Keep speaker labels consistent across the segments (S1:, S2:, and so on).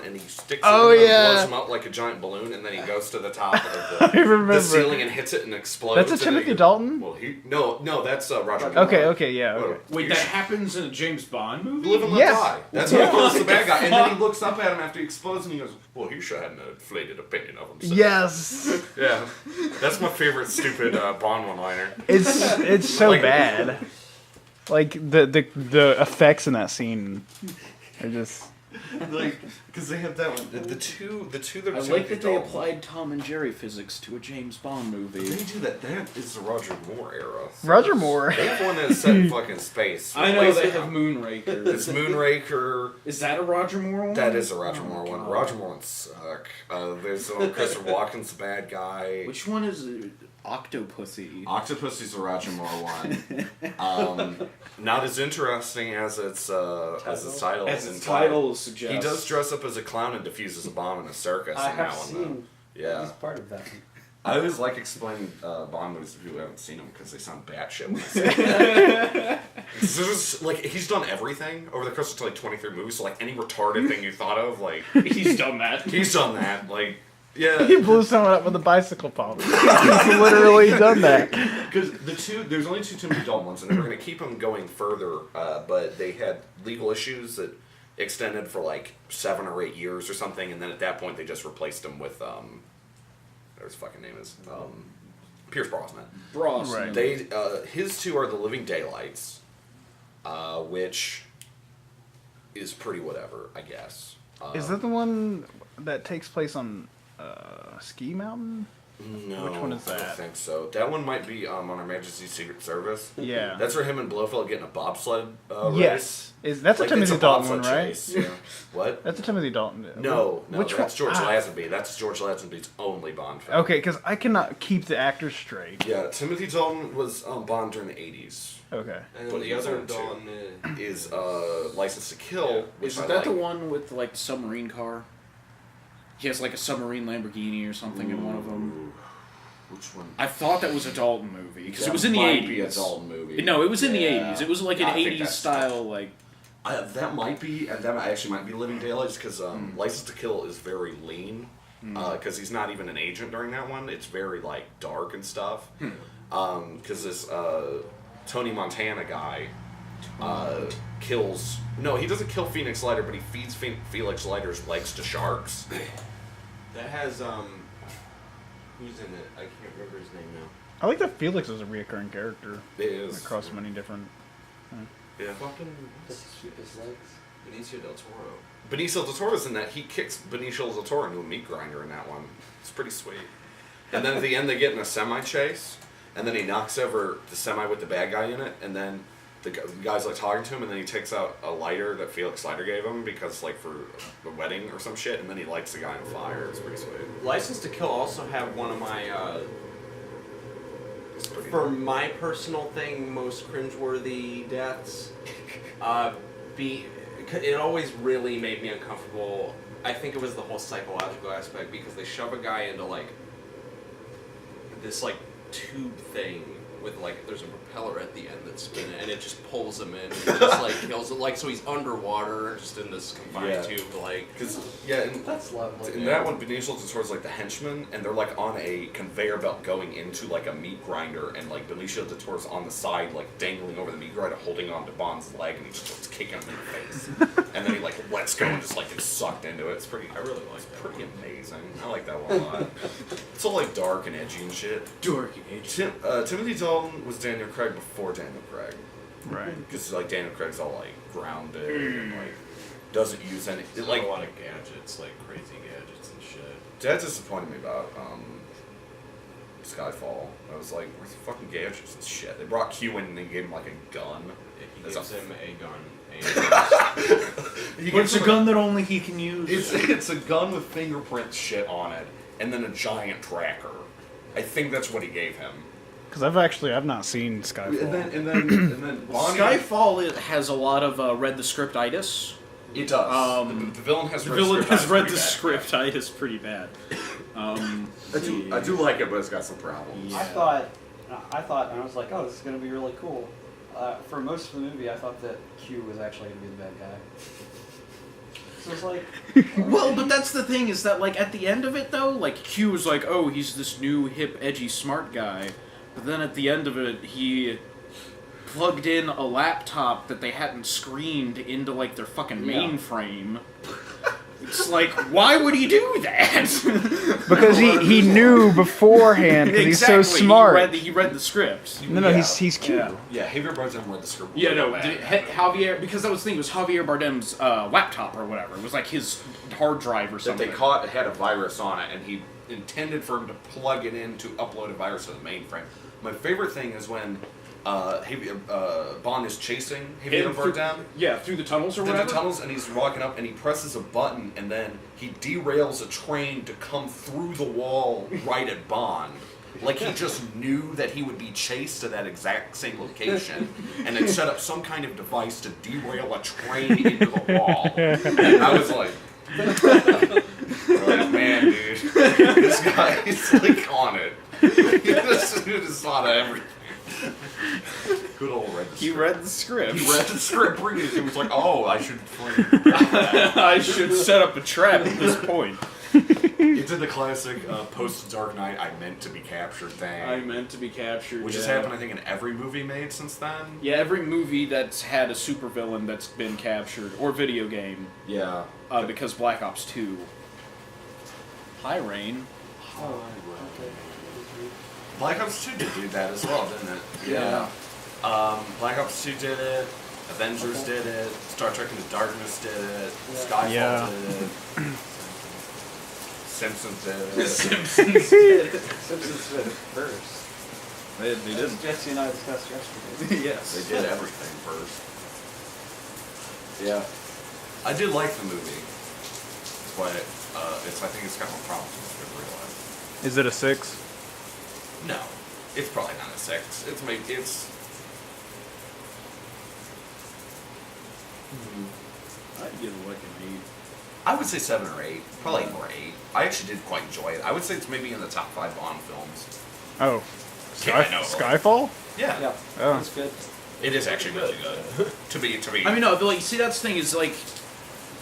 S1: and he sticks it
S2: Oh,
S1: in and
S2: yeah.
S1: blows him out like a giant balloon, and then he goes to the top of
S2: I remember.
S1: the ceiling and hits it and explodes.
S2: That's a
S1: and
S2: Timothy Dalton?
S1: Well, no, that's Roger Moore.
S2: Okay, yeah, okay.
S3: Wait, that happens in a James Bond movie?
S1: Live and let
S2: Yes.
S1: die. That's how he kills the bad guy. And then he looks up at him after he explodes and he goes, well, he sure had an inflated opinion of himself.
S2: Yes.
S1: Yeah. That's my favorite stupid Bond one-liner.
S2: It's so
S1: Like-
S2: bad. Like, the effects in that scene are just...
S1: Like, because they have that one. The two that
S3: I like that they applied Tom and Jerry physics to a James Bond movie.
S1: They do that. That is the Roger Moore era.
S2: Roger Moore.
S1: They have one that's set in fucking space.
S3: I know they have Moonraker.
S1: It's Moonraker.
S3: Is that a Roger Moore one?
S1: That is a Roger Moore one. Roger Moore ones suck. There's the one Christopher Walken's the bad guy.
S3: Which one is it? Octopussy.
S1: Octopussy's the Roger Moore one. Not as interesting as its title.
S3: As its title suggests.
S1: He does dress up as a clown and defuses a bomb in a circus.
S4: I
S1: in
S4: have
S1: that one,
S4: seen
S1: though.
S4: at least part of that.
S1: I always like explaining Bond movies to people who haven't seen them because they sound batshit when I say So just, like, he's done everything over the course of like 23 movies. So like any retarded thing you thought of, like
S3: He's done that.
S1: he's done that. Like, yeah.
S2: He blew someone up with a bicycle pump. He's literally done that.
S1: Because there's only two Timothy Dalton ones, and they were going to keep them going further, but they had legal issues that extended for like 7 or 8 years or something, and then at that point they just replaced him with whatever his fucking name is, Pierce Brosnan.
S2: Right.
S1: They his two are the Living Daylights, which is pretty whatever, I guess.
S2: Is that the one that takes place on Ski Mountain?
S1: No,
S2: Which one is
S1: I don't
S2: that?
S1: think so. That one might be on Her Majesty's Secret Service.
S2: Yeah.
S1: That's where him and Blofeld get in a bobsled race.
S2: Yes. That's a
S1: Like,
S2: Timothy
S1: it's
S2: Dalton one,
S1: bobsled
S2: right?
S1: chase, yeah. What?
S2: That's a Timothy Dalton.
S1: No,
S2: Which
S1: that's
S2: one?
S1: George Lazenby. That's George Lazenby's only Bond film.
S2: Okay, because I cannot keep the actors straight.
S1: Yeah, Timothy Dalton was Bond during the 80s.
S2: Okay.
S5: And
S1: But
S5: then the
S1: he's
S5: other
S1: on two.
S5: Dalton
S1: Is License to Kill, which
S3: Isn't
S1: I
S3: that
S1: like.
S3: the one with like the submarine car? He has like a submarine Lamborghini or something in one of them.
S1: Ooh, which one?
S3: I thought that was a Dalton movie because
S1: That
S3: it was in the
S1: might
S3: 80s.
S1: be a Dalton movie.
S3: No, it was in the
S1: Yeah.
S3: 80s. It was like an
S1: I think
S3: 80s
S1: that's-
S3: style like.
S1: That might be, and that actually might be Living Daylights, because License to Kill is very lean, because he's not even an agent during that one. It's very, like, dark and stuff. Because this Tony Montana guy kills... No, he doesn't kill Phoenix Lighter, but he feeds Felix Leiter's legs to sharks.
S5: that has who's in it? I can't remember his name now.
S2: I like that Felix is a reoccurring character
S1: It is.
S2: across many different...
S1: Yeah.
S5: Fucking
S4: Just sweep his legs.
S5: Benicio del Toro.
S1: Benicio del Toro's in that. He kicks Benicio del Toro into a meat grinder in that one. It's pretty sweet. And then at the end they get in a semi-chase, and then he knocks over the semi with the bad guy in it, and then the guy's like talking to him, and then he takes out a lighter that Felix Leiter gave him, because like for a wedding or some shit, and then he lights the guy on fire. It's pretty sweet.
S5: License to Kill also have one of my,
S1: It's pretty
S5: for my personal thing, most cringeworthy deaths. It always really made me uncomfortable. I think it was the whole psychological aspect, because they shove a guy into like this like tube thing with like there's a propeller at the end that's spinning, and it just pulls him in and just like kills it, like so he's underwater just in this confined tube, like
S1: Because yeah,
S4: That's lovely.
S1: in that one, Benicio del Toro's like the henchman, and they're like on a conveyor belt going into like a meat grinder, and like Benicio del Toro's on the side, like dangling over the meat grinder, holding on to Bond's leg, and he just starts kicking him in the face, and then he like lets go and just like gets sucked into it. It's pretty. I really like that. Pretty amazing. I like that one a lot. It's all like dark and edgy and shit.
S3: Dorky age.
S1: Timothy Dalton was Daniel Craig before Daniel Craig,
S2: Right.
S1: because like Daniel Craig's all like grounded and like doesn't use any
S5: like
S1: like.
S5: a lot of gadgets, like crazy gadgets and shit.
S1: That disappointed me about Skyfall. I was like, where's the fucking gadgets and shit? They brought Q in and they gave him like a gun.
S5: He
S1: As
S5: gives
S1: a-
S5: him a gun.
S1: He
S3: But it's
S1: gives
S3: a
S1: him
S3: gun that only he can use.
S1: It's a gun with fingerprint shit on it, and then a giant tracker. I think that's what he gave him.
S2: Because I've not seen Skyfall.
S1: And then Bonnie.
S3: Skyfall has a lot of read the scriptitis.
S1: It does. The villain has
S3: The
S1: read
S3: villain
S1: the
S3: has read the
S1: script
S3: scriptitis pretty bad.
S1: I do like it, but it's got some problems.
S3: Yeah.
S4: I thought, and I was like, oh, this is going to be really cool. For most of the movie, I thought that Q was actually going to be the bad guy. So it's like,
S3: Well, but that's the thing, is that, like, at the end of it, though, like, Q was like, oh, he's this new, hip, edgy, smart guy. But then at the end of it, he plugged in a laptop that they hadn't screened into, like, their fucking
S4: Yeah.
S3: mainframe. It's like, why would he do that?
S2: Because he knew beforehand, because he's so
S3: Exactly,
S2: smart.
S3: He read the script.
S2: No,
S1: Yeah.
S2: he's cute.
S3: Yeah.
S1: Yeah, Javier Bardem read the script.
S3: Yeah,
S1: really
S3: no,
S1: bad.
S3: Javier, because that was the thing, it was Javier Bardem's laptop or whatever. It was like his hard drive or
S1: That
S3: something.
S1: they caught had a virus on it, and he intended for him to plug it in to upload a virus to the mainframe. My favorite thing is when Bond is chasing Javier
S3: Him through-
S1: Bardem
S3: Yeah, through the tunnels or
S1: through
S3: whatever.
S1: the tunnels, and he's walking up, and he presses a button, and then he derails a train to come through the wall right at Bond. Like he just knew that he would be chased to that exact same location, and then set up some kind of device to derail a train into the wall. And I was like, man, dude, this guy is like on it. He just thought of everything. Good old read the
S3: He
S1: script.
S3: read the script.
S1: He read the script. He was like, oh, I should.
S3: I should set up a trap at this point.
S1: It's in the classic post Dark Knight. I meant to be captured thing,
S3: I meant to be captured.
S1: which has happened, I think, in every movie made since then.
S3: Yeah, every movie that's had a supervillain that's been captured, or video game,
S1: Yeah.
S3: because Black Ops 2. Hi, Rain.
S4: oh, okay.
S1: Black Ops 2 did do that as well, didn't it?
S3: Yeah.
S1: Black Ops 2 did it. Avengers
S4: Okay.
S1: did it. Star Trek Into Darkness did it.
S4: Yeah.
S1: Skyfall
S2: Yeah.
S1: did it. Simpsons did it.
S3: Simpsons.
S4: Simpsons did it first.
S3: They
S4: As
S3: didn't.
S4: Jesse and I discussed yesterday.
S3: Yes.
S1: They did everything first. Yeah. I did like the movie, but I think it's got more problems than I realized.
S2: Is it a 6?
S1: No, it's probably not a 6. It's.
S3: I'd give it like an
S1: I would say 7 or 8. Probably more 8. I actually did quite enjoy it. I would say it's maybe in the top 5 Bond films.
S2: Oh.
S1: Yeah, I know.
S2: Skyfall?
S1: Yeah.
S4: Yeah,
S2: Oh.
S4: that's good.
S1: It is actually really good. to be.
S3: I mean, no, but like, see, that's the thing is like,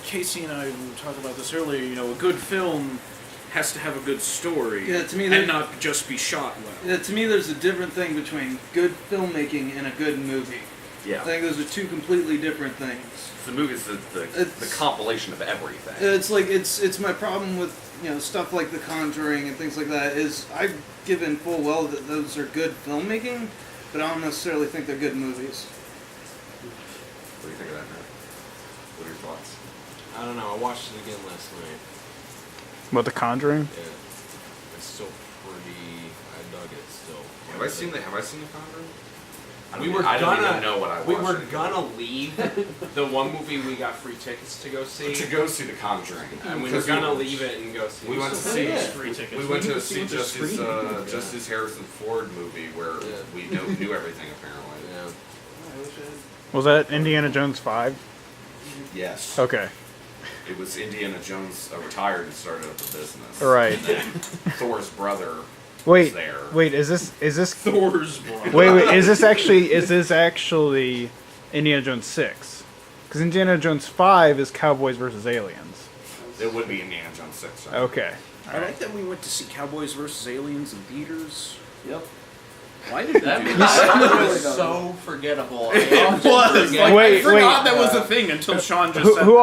S3: Casey and I were talking about this earlier. You know, a good film has to have a good story.
S6: Yeah, to me,
S3: and
S6: that-
S3: not just be shot well.
S6: To me, there's a different thing between good filmmaking and a good movie.
S1: Yeah.
S6: I think those are two completely different things.
S1: The movie's the
S6: It's-
S1: compilation of everything.
S6: It's like it's my problem with stuff like The Conjuring and things like that is I've given full well that those are good filmmaking, but I don't necessarily think they're good movies.
S1: What do you think of that, man? What are your thoughts?
S5: I don't know. I watched it again last night.
S2: What, The Conjuring?
S5: Yeah, it's still pretty. I dug it still.
S1: Have I seen the Conjuring? I don't even know what I watched.
S5: We were
S1: anymore.
S5: gonna leave the one movie we got free tickets to go see,
S1: to go see The Conjuring.
S5: and we were
S1: Because
S5: gonna leave it and go see.
S1: We went to
S5: something
S1: see.
S5: else.
S3: Free tickets.
S1: We went to see
S3: went to
S1: Justice
S3: screening.
S1: Justice Harrison Ford movie where
S5: Yeah.
S1: we knew everything apparently.
S5: Yeah.
S2: Was that Indiana Jones 5?
S1: Yes.
S2: Okay.
S1: It was Indiana Jones retired and started up a business.
S2: Right.
S1: And then Thor's brother
S2: Wait,
S1: was there.
S2: wait, is this
S3: Thor's brother.
S2: wait, is this actually Indiana Jones 6? Because Indiana Jones 5 is Cowboys versus Aliens.
S1: It would be Indiana Jones 6. Right?
S2: Okay.
S3: I like that we went to see Cowboys vs. Aliens in theaters.
S4: Yep.
S3: Why did we
S5: That
S3: do
S5: movie
S3: that?
S5: was so forgettable.
S3: It was.
S5: Forget-
S3: Like,
S2: Wait,
S3: I forgot
S2: wait.
S3: that was a thing until Sean just
S2: Who,
S3: said
S2: who
S3: that.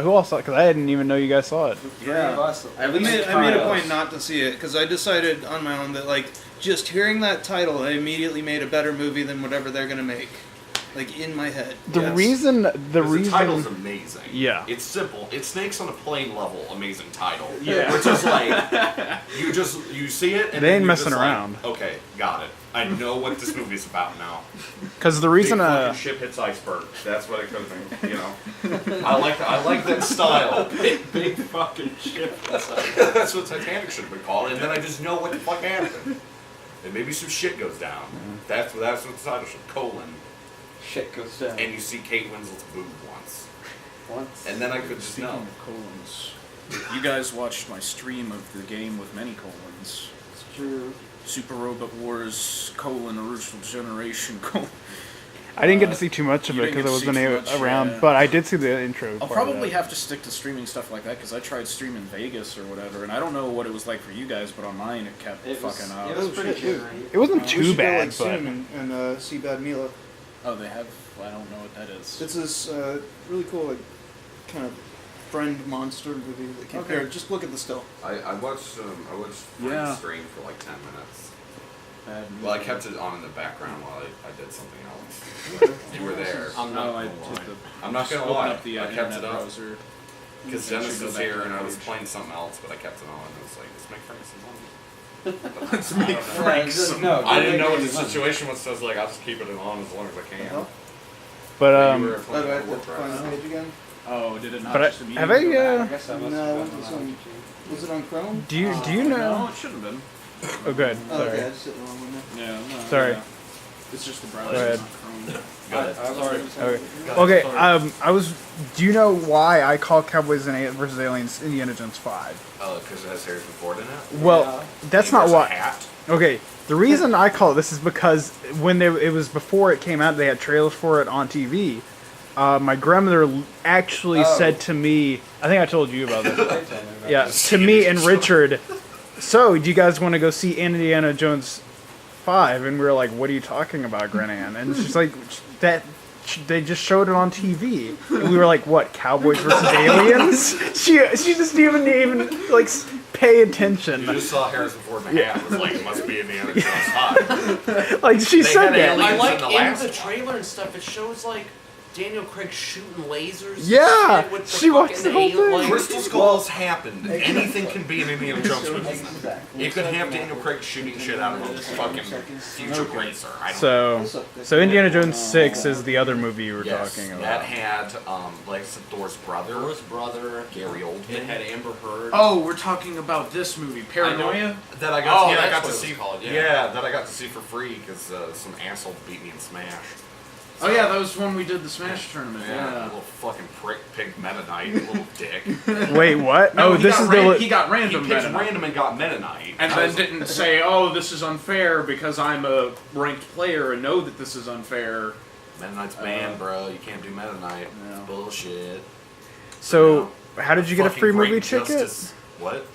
S2: all saw it? Because I didn't even know you guys saw it.
S6: Yeah. I made a point not to see it because I decided on my own that like just hearing that title, I immediately made a better movie than whatever they're gonna make. Like in my head.
S2: The
S1: Yes.
S2: reason
S1: The title's amazing.
S2: Yeah.
S1: It's simple. It's Snakes on a Plane level amazing title.
S3: Yeah.
S1: Which is like you see it and
S2: They
S1: then
S2: ain't
S1: you're
S2: messing
S1: just like,
S2: around.
S1: okay, got it. I know what this movie's about now.
S2: because the reason
S1: Big fucking ship hits iceberg. That's what it could have been. You know. I like that style.
S5: Big fucking shit.
S1: That's what Titanic should have been called. And then I just know what the fuck happened. And maybe some shit goes down. That's what the title should colon.
S4: Shit goes down.
S1: And you see Kate Winslet's boob once.
S4: Once.
S1: And then I could just
S3: Speaking
S1: know.
S3: of colons, you guys watched my stream of the game with many colons.
S4: It's true.
S3: Super Robot Wars, original generation,
S2: I didn't get to see too much of
S3: you
S2: it
S3: didn't
S2: because I
S3: get to
S2: wasn't
S3: see too much,
S2: around,
S3: yeah.
S2: but I did see the intro.
S3: I'll
S2: part of
S3: probably
S2: that.
S3: have to stick to streaming stuff like that because I tried streaming Vegas or whatever, and I don't know what it was like for you guys, but on mine it kept fucking up.
S4: It was pretty
S6: shit, dude.
S4: jittery.
S2: It wasn't
S6: We
S2: too
S6: should go,
S2: bad,
S6: like,
S2: but
S6: soon and see Bad Mila.
S3: Oh, they have. I don't know what that is.
S6: It's this really cool, like, kind of friend monster movie. That came,
S3: Okay.
S6: Here, just look at the still.
S1: I watched Free
S3: Yeah.
S1: stream for like 10 minutes.
S3: Bad
S1: Well, I
S3: movie.
S1: kept it on in the background while I did something else. You were there.
S5: I'm not
S3: No,
S5: gonna
S3: I
S5: lie.
S3: took the.
S1: I'm not gonna
S3: open
S1: lie.
S3: up the
S1: I kept
S3: internet
S1: it up
S3: browser.
S1: because
S3: I
S1: Dennis
S3: should go
S1: was
S3: back
S1: here
S3: to
S1: and
S3: the
S1: I was
S3: page.
S1: playing something else, but I kept it on. And it was like, let's make Frank some money.
S3: Let's make
S1: I don't know.
S3: Frank
S4: Yeah,
S3: some.
S4: no,
S1: I didn't know what the
S4: Good idea.
S1: situation was, so I was like, I'll just keep it on as long as I can.
S6: Uh-huh.
S2: but
S1: You were
S6: Oh,
S1: playing
S6: do I have to
S1: Warcraft.
S6: find the page again?
S3: Oh, did it not
S2: But
S3: just
S2: have
S3: immediately
S2: I,
S3: go
S4: I
S3: back?
S4: guess I must
S6: No,
S4: have
S6: it
S4: done
S6: was
S4: that
S6: on-
S4: on
S6: Was it on Chrome?
S2: do you
S3: No,
S2: know?
S3: it shouldn't have been.
S2: Oh, good.
S6: Oh,
S2: Sorry.
S6: okay, I just hit the wrong one there.
S3: Yeah, no,
S2: Sorry.
S3: yeah. It's just the browser.
S2: Go ahead.
S3: not Chrome.
S1: Good.
S2: Okay. Okay. I was. Do you know why I call Cowboys and versus Aliens Indiana Jones 5?
S1: Oh, because it has Harrison Ford in it?
S2: Well,
S4: Yeah.
S2: that's
S1: He
S2: not
S1: wears a
S2: why.
S1: hat.
S2: Okay, the reason I call it this is because when it was before it came out, they had trailers for it on TV. My grandmother actually said to me, I think I told you about this. Yeah, to me and Richard. So, do you guys want to go see Indiana Jones 5? And we were like, "What are you talking about, Gran-Ann?" And she's like, "That." They just showed it on TV, and we were like, "What? Cowboys versus aliens?" She just didn't even like pay attention.
S1: You just saw Harrison Ford in the hat. It was like, it must be Indiana Jones 5.
S2: Like she
S1: They
S2: said
S1: had
S2: that.
S1: aliens.
S5: I like
S1: in the
S5: in
S1: last
S5: the
S1: one.
S5: trailer and stuff. It shows like Daniel Craig shooting lasers. and
S2: Yeah,
S5: shit with the
S2: she watched
S5: fucking
S2: the whole
S5: alien-
S2: thing.
S5: like-
S1: Crystal Skulls happened. Anything can be an Indiana Jones movie.
S4: Exactly.
S1: You could have Daniel Craig shooting shit out of a fucking future racer. I don't
S2: So Indiana Jones 6 is the other movie you were
S1: Yes,
S2: talking
S1: that
S2: about.
S1: had, like I said, Thor's brother,
S5: Thor's brother.
S1: Gary
S5: It
S1: Oldman.
S5: had Amber Heard.
S3: Oh, we're talking about this movie, Paranoia.
S1: That I got,
S5: Oh,
S1: yeah, I
S5: that's
S1: got to
S5: what it's
S1: see.
S5: called, yeah.
S1: Yeah, that I got to see for free because some asshole beat me in Smash.
S3: Oh yeah, that was when we did the Smash tournament.
S1: Yeah,
S3: Yeah.
S1: little fucking prick, pig Mennonite, little dick.
S2: Wait, what?
S3: No,
S2: Oh,
S3: he
S2: this
S3: got
S2: is
S3: he got
S1: He
S3: random,
S1: picked
S3: Mennonite.
S1: random and got Mennonite.
S3: And
S1: I
S3: then
S1: was-
S3: didn't say, "Oh, this is unfair," because I'm a ranked player and know that this is unfair.
S1: Mennonite's banned, bro. You can't do Mennonite.
S3: Yeah.
S1: It's bullshit.
S2: So, how did you get a
S1: Fucking
S2: free movie
S1: great
S2: ticket?
S1: justice. What?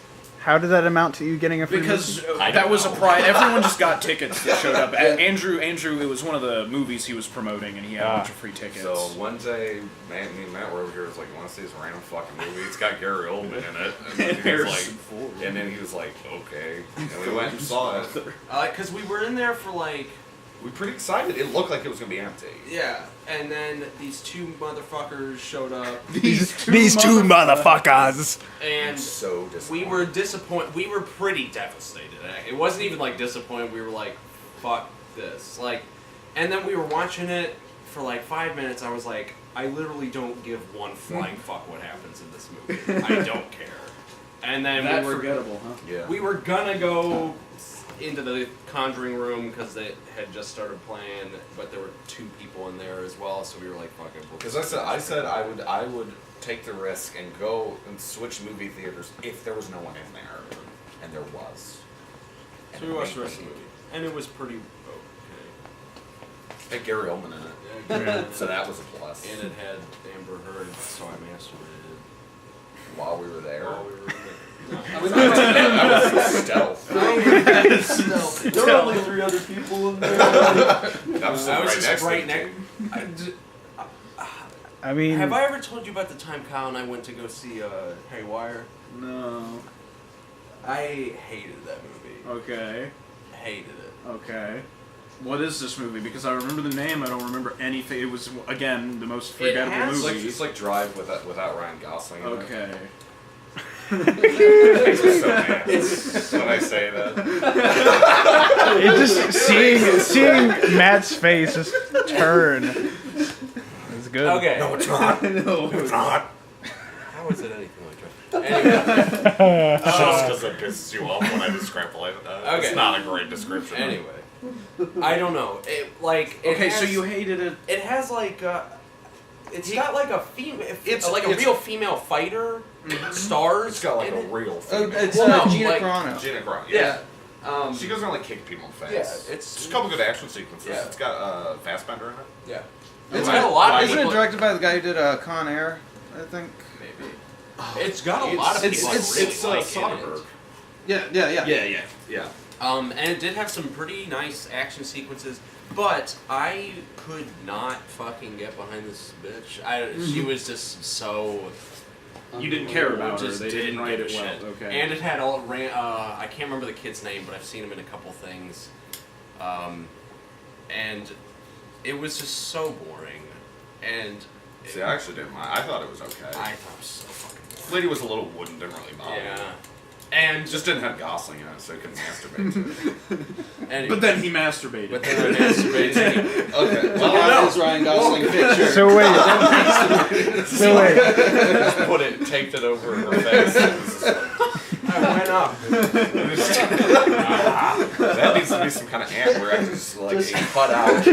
S2: How did that amount to you getting a free
S3: Because
S2: movie?
S1: I
S3: that
S1: don't
S3: was a
S1: know.
S3: prize. Everyone just got tickets that showed up. Andrew, it was one of the movies he was promoting, and he had a bunch of free tickets.
S1: So one day, me and Matt were over here. Was like, "You want to see this random fucking movie? It's got Gary Oldman in it." And then he was
S3: Harrison
S1: like,
S3: Ford.
S1: and then he was like, "Okay," and we went and saw it.
S5: Because we were in there for like,
S1: We were pretty excited. It looked like it was gonna be empty.
S5: yeah, and then these two motherfuckers showed up,
S2: These two motherfuckers.
S5: and
S1: So
S5: we
S1: disappointed.
S5: were disappointed. We were pretty devastated. It wasn't even like disappointed. We were like, "Fuck this!" Like, and then we were watching it for like 5 minutes. I was like, I literally don't give one flying fuck what happens in this movie. I don't care. And then
S3: that
S5: we were
S3: forgettable, huh?
S1: Yeah.
S5: we were gonna go into the Conjuring room because they had just started playing, but there were two people in there as well. So we were like, "Fuck it." we'll
S1: Because
S5: just
S1: I said I would take the risk and go and switch movie theaters if there was no one in there, and there was.
S5: So we watched the rest of the movie, and it was pretty okay.
S1: Had Gary Oldman in it,
S5: Yeah,
S1: so that was a plus.
S5: and it had Amber Heard, so I masturbated
S1: While we were there,
S5: while we were in it.
S1: that was stealth.
S4: There were only 3 other people in there.
S1: That was
S5: I was
S1: right
S5: just
S1: next
S5: right
S1: to
S5: next.
S1: it.
S2: I mean,
S5: Have I ever told you about the time Kyle and I went to go see Haywire?
S3: No.
S5: I hated that movie.
S3: Okay.
S5: Hated it.
S3: Okay. What is this movie? Because I remember the name, I don't remember anything. It was again the most forgettable
S5: has,
S1: It's like,
S3: movie.
S1: it's like Drive without Ryan Gosling. In it.
S3: Okay.
S1: I'm just so mad when I say that.
S2: it just seeing Matt's face just turn is good.
S5: Okay.
S1: No, it's not. No, it's not.
S5: How is it anything like that? Anyway.
S1: Just because it pisses you off when I describe it.
S5: Okay.
S1: It's not a great description.
S5: Anyway. I don't know. It
S3: Okay,
S5: has,
S3: so you hated it.
S5: It has like it's got like a female. It's like a
S1: it's-
S5: real female fighter. Stars.
S1: It's got like
S5: in
S1: a
S5: it.
S1: real
S6: Oh,
S1: female.
S6: it's
S5: Well, no,
S6: Gina
S5: like-
S6: Carano.
S1: Gina Carano.
S5: Yeah.
S1: She goes around like kicking people in the face.
S5: Yeah, it's
S1: just a couple good action sequences.
S5: Yeah.
S1: It's got Fassbender in it.
S5: Yeah.
S6: It's
S5: got a lot of
S6: Isn't it
S5: people.
S6: directed by the guy who did Con Air? I think.
S5: Maybe. It's got a lot of people.
S6: it's-
S5: really
S1: it's
S5: like
S1: Soderbergh.
S6: Yeah.
S5: And it did have some pretty nice action sequences, but I could not fucking get behind this bitch. She was just so.
S3: You didn't care about her.
S5: Just
S3: They didn't write
S5: give
S3: it
S5: a
S3: well.
S5: shit.
S3: Okay.
S5: And it had all I can't remember the kid's name, but I've seen him in a couple things. And it was just so boring. And
S1: See, I actually didn't mind. I thought it was okay.
S5: I thought it was so fucking boring.
S1: Lady was a little wooden, didn't really bother.
S5: Yeah. And
S1: Just didn't have Gosling in it, so he couldn't masturbate to it.
S5: anyway,
S3: But then he masturbated.
S5: but then I masturbated.
S1: Okay.
S6: Well, that is Ryan Gosling picture.
S2: So wait.
S1: Just taped it over her face. It was just like,
S5: I went up.
S1: that needs to be some kind of ant where I just like a cut out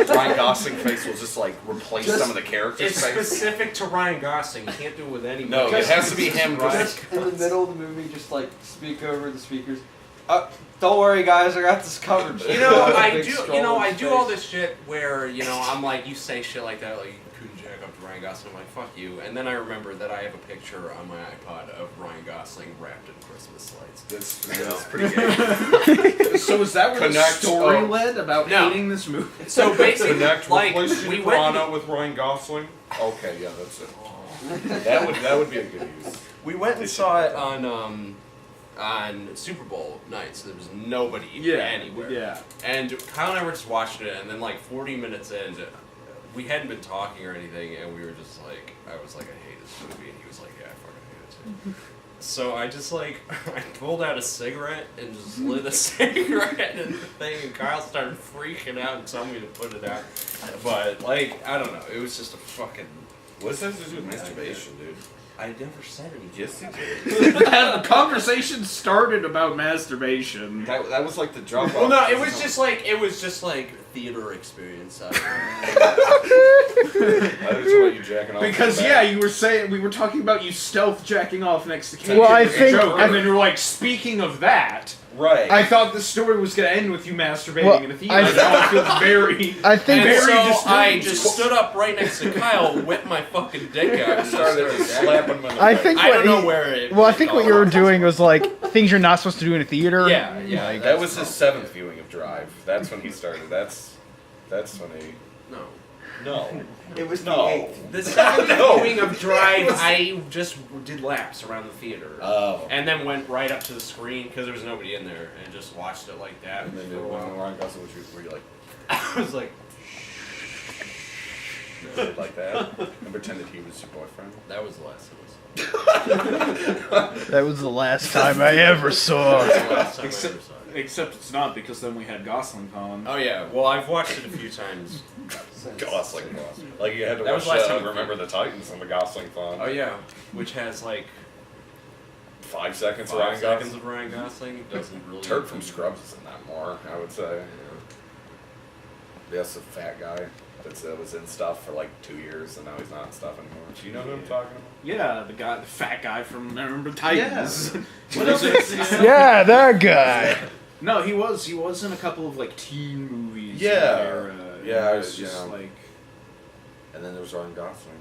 S1: Ryan Gosling face will just like replace some of the characters'
S5: It's
S1: face.
S5: specific to Ryan Gosling. You can't do it with anybody.
S1: No, it has to be him.
S4: Just in the middle of the movie, just like speak over the speakers. Don't worry, guys, I got this covered.
S5: You know, I
S4: Big
S5: do.
S4: scroll
S5: You know,
S4: in
S5: I
S4: his
S5: do all
S4: face.
S5: this shit where I'm like, you say shit like that, like you couldn't jack up to Ryan Gosling. I'm like, fuck you. And then I remember that I have a picture on my iPod of Ryan Gosling wrapped in Christmas lights.
S1: That's pretty gay.
S3: So is that where
S1: Connect-
S3: the story
S1: oh.
S3: led about
S5: No.
S3: hating this movie?
S5: So basically,
S1: Connect,
S5: like
S1: replace
S5: we
S1: Gina
S5: went.
S1: Carano with Ryan Gosling. Okay, yeah, that's it. That would be a good use.
S5: We went and saw it on Super Bowl night, so there was nobody anywhere.
S3: Yeah.
S5: And Kyle and I were just watching it, and then like 40 minutes in, we hadn't been talking or anything, and we were just like, I was like, I hate this movie, and he was like, yeah, I fucking hate it too. So I just like, I pulled out a cigarette and just lit a cigarette in the thing, and Kyle started freaking out and telling me to put it out. But like, I don't know, it was just a fucking.
S1: What does that have to do with masturbation, dude?
S5: I never said anything.
S1: Yes, you did.
S3: The conversation started about masturbation.
S1: That was like the drop off.
S5: Well, no, it was just like theater experience. I don't know.
S1: I was about you jacking off.
S3: Because
S1: in the back.
S3: you were saying we were talking about you stealth jacking off next to Kate.
S2: Well, I
S3: as a
S2: think-
S3: joke, and then you're like, speaking of that,
S1: Right.
S3: I thought the story was going to end with you masturbating
S2: Well,
S3: in a theater.
S2: I-
S3: Now it feels very.
S2: I think
S5: And
S3: Very
S5: so
S3: distinct.
S5: I just stood up right next to Kyle, whipped my fucking dick out, and
S1: started
S5: started
S1: slapping him in the
S2: I
S1: face.
S2: think
S5: I
S2: what
S5: don't know
S2: he-
S5: where it.
S2: Well, I think what you were doing was like things you're not supposed to do in a theater.
S5: Yeah, yeah.
S1: That was his 7th viewing of Drive. That's when he started. That's when he.
S5: No.
S1: No.
S4: It was
S1: No.
S4: the 8th.
S5: The second
S1: No.
S5: viewing of Drive, I just did laps around the theater.
S1: Oh.
S5: And then went right up to the screen because there was nobody in there, and just watched it like that.
S1: And then
S5: for a
S1: when
S5: while.
S1: Ryan Gosling was were you like
S5: I was like,
S1: like that and pretended he was your boyfriend?
S5: that was the last time I saw it.
S2: That was the last time I ever saw.
S5: That was the last time I
S3: Except-
S5: ever saw it.
S3: Except it's not, because then we had Gosling on.
S5: Oh yeah, well I've watched it a few times.
S1: Gosling. Like you had to
S5: That was
S1: watch
S5: last time.
S1: Remember the Titans on the Gosling phone.
S5: Oh yeah, which has like
S1: 5 seconds of
S5: 5
S1: Ryan
S5: seconds
S1: Gosling.
S5: of Ryan Gosling. Doesn't really.
S1: Turk from Scrubs is in that more, I would say. Yes, a fat guy that was in stuff for like 2 years and now he's not in stuff anymore. Do you know who I'm talking about?
S3: Yeah, the fat guy from Remember Titans.
S1: What is it?
S2: Yeah, that guy.
S3: No, he was in a couple of like teen movies.
S1: Yeah.
S3: Where,
S1: Yeah,
S3: it was just
S1: yeah.
S3: like.
S1: And then there was Ryan Gosling.